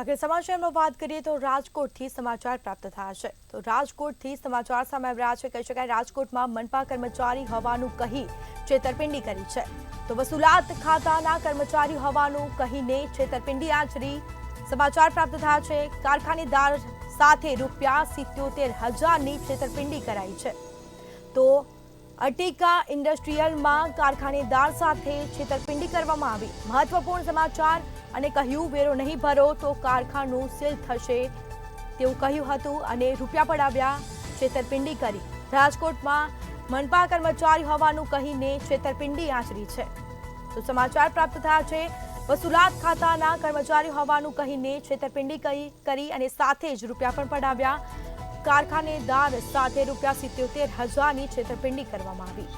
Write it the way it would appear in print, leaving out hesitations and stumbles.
આગળ સમાચારમાં વાત કરીએ તો રાજકોટથી સમાચાર પ્રાપ્ત થયા છે તો રાજકોટથી સમાચાર સામે આવી રહ્યા છે કહી શકાય રાજકોટમાં મનપા કર્મચારી હોવાનું કહી છેતરપિંડી કરી છે તો વસૂલાત ખાતાના કર્મચારી હોવાનું કહીને છેતરપિંડી આચરી સમાચાર પ્રાપ્ત થયા છે કારખાનેદાર સાથે ₹77,000ની છેતરપિંડી કરાઈ છે તો અર્ટિકા ઇન્ડસ્ટ્રીયલમાં કારખાનેદાર સાથે છેતરપિંડી કરવામાં આવી મહત્વપૂર્ણ સમાચાર અને કહ્યું વેરો નહીં ભરો તો કારખાનું સીલ થશે તેવું કહ્યું હતું અને રૂપિયા પડાવ્યા છેતરપિંડી કરી રાજકોટમાં મનપા કર્મચારી હોવાનું કહીને છેતરપિંડી આચરી છે તો સમાચાર પ્રાપ્ત થયા છે વસૂલાત ખાતાના કર્મચારી હોવાનું કહીને છેતરપિંડી કરી અને સાથે જ રૂપિયા પણ પડાવ્યા કારખાનેદાર સાથે ₹77,000ની છેતરપિંડી કરવામાં આવી।